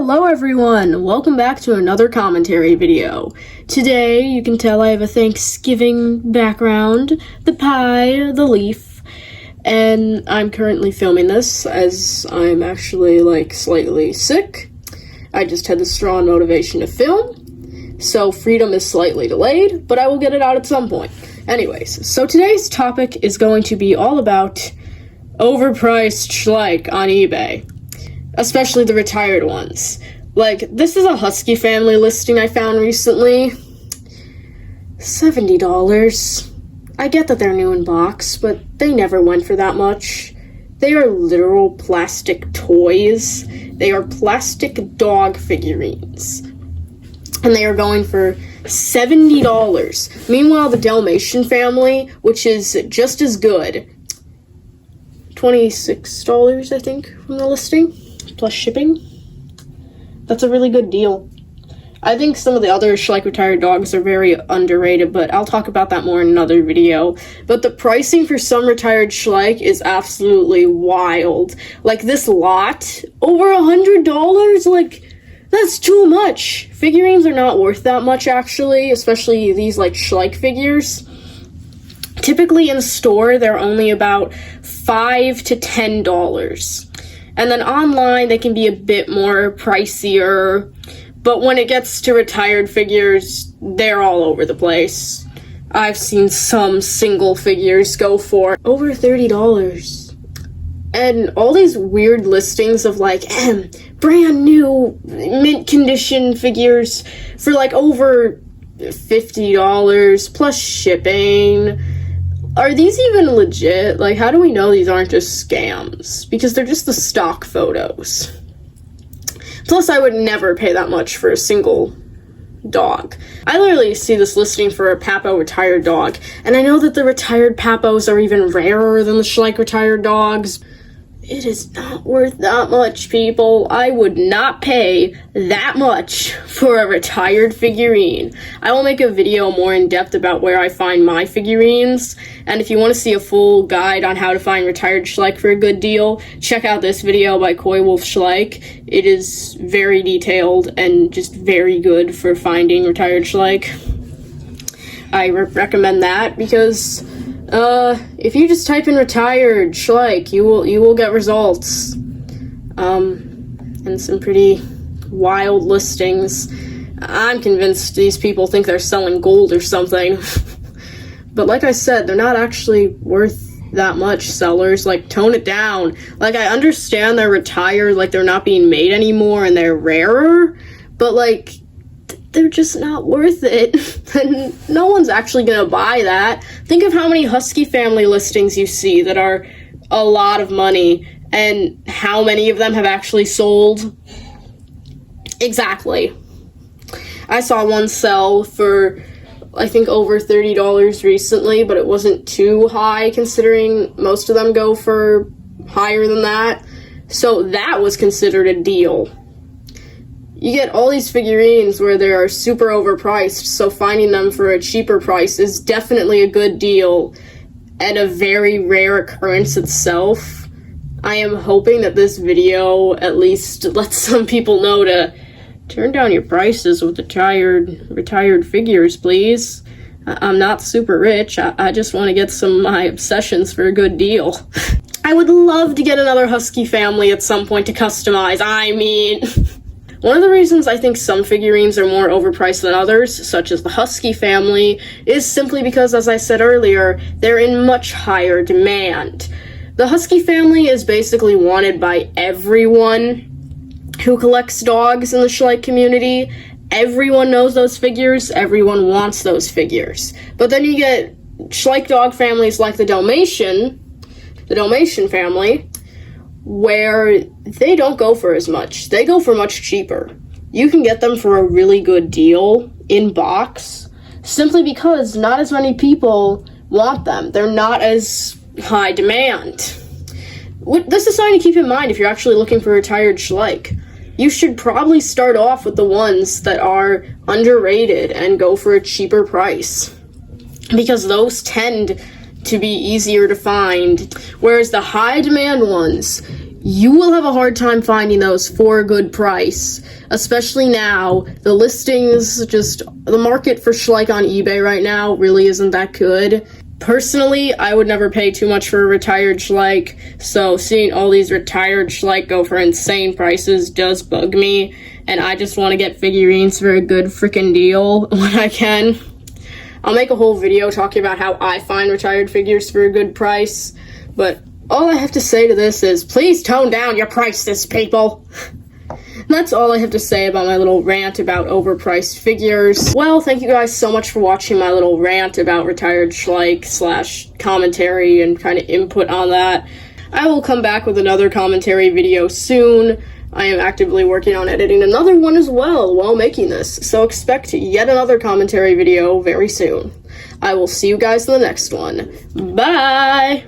Hello everyone! Welcome back to another commentary video. Today, you can tell I have a Thanksgiving background, the pie, the leaf, and I'm currently filming this as I'm actually slightly sick. I just had the strong motivation to film, so freedom is slightly delayed, but I will get it out at some point. Anyways, so today's topic is going to be all about overpriced Schleich on eBay. Especially the retired ones. This is a Husky family listing I found recently. $70. I get that they're new in box, but they never went for that much. They are literal plastic toys. They are plastic dog figurines. And they are going for $70. Meanwhile, the Dalmatian family, which is just as good, $26, I think, from the listing. Plus shipping. That's a really good deal. I think some of the other Schleich retired dogs are very underrated, but I'll talk about that more in another video. But the pricing for some retired Schleich is absolutely wild. This lot, over $100? That's too much. Figurines are not worth that much, actually, especially these Schleich figures. Typically in store, they're only about $5 to $10. And then online, they can be a bit more pricier. But when it gets to retired figures, they're all over the place. I've seen some single figures go for over $30. And all these weird listings of brand new mint condition figures for over $50 plus shipping. Are these even legit? How do we know these aren't just scams? Because they're just the stock photos. Plus, I would never pay that much for a single dog. I literally see this listing for a Papo retired dog, and I know that the retired Papos are even rarer than the Schleich retired dogs. It is not worth that much, people. I would not pay that much for a retired figurine. I will make a video more in depth about where I find my figurines, and if you want to see a full guide on how to find retired Schleich for a good deal, check out this video by Coy Wolf Schleich. It is very detailed and just very good for finding retired Schleich. I recommend that because if you just type in retired Schleich, you will get results. And some pretty wild listings. I'm convinced these people think they're selling gold or something. But like I said, they're not actually worth that much, sellers. Tone it down. I understand they're retired, they're not being made anymore and they're rarer, but they're just not worth it. And no one's actually gonna buy that. Think of how many Husky family listings you see that are a lot of money and how many of them have actually sold. Exactly. I saw one sell for, I think, over $30 recently, but it wasn't too high considering most of them go for higher than that. So that was considered a deal. You get all these figurines where they are super overpriced, so finding them for a cheaper price is definitely a good deal and a very rare occurrence itself. I am hoping that this video at least lets some people know to turn down your prices with retired figures, please. I'm not super rich. I just want to get some of my obsessions for a good deal. I would love to get another Husky family at some point to customize. One of the reasons I think some figurines are more overpriced than others, such as the Husky family, is simply because, as I said earlier, they're in much higher demand. The Husky family is basically wanted by everyone who collects dogs in the Schleich community. Everyone knows those figures, everyone wants those figures. But then you get Schleich dog families like the Dalmatian family, where they don't go for as much. They go for much cheaper. You can get them for a really good deal in box, simply because not as many people want them. They're not as high demand. This is something to keep in mind if you're actually looking for retired Schleich. You should probably start off with the ones that are underrated and go for a cheaper price, because those tend to be easier to find, whereas the high demand ones, you will have a hard time finding those for a good price, especially now. The listings, the market for Schleich on eBay right now really isn't that good. Personally, I would never pay too much for a retired Schleich, so seeing all these retired Schleich go for insane prices does bug me, and I just want to get figurines for a good freaking deal when I can. I'll make a whole video talking about how I find retired figures for a good price, but all I have to say to this is, please tone down your prices, people! That's all I have to say about my little rant about overpriced figures. Well, thank you guys so much for watching my little rant about retired Schleich / commentary and kind of input on that. I will come back with another commentary video soon. I am actively working on editing another one as well while making this, so expect yet another commentary video very soon. I will see you guys in the next one. Bye!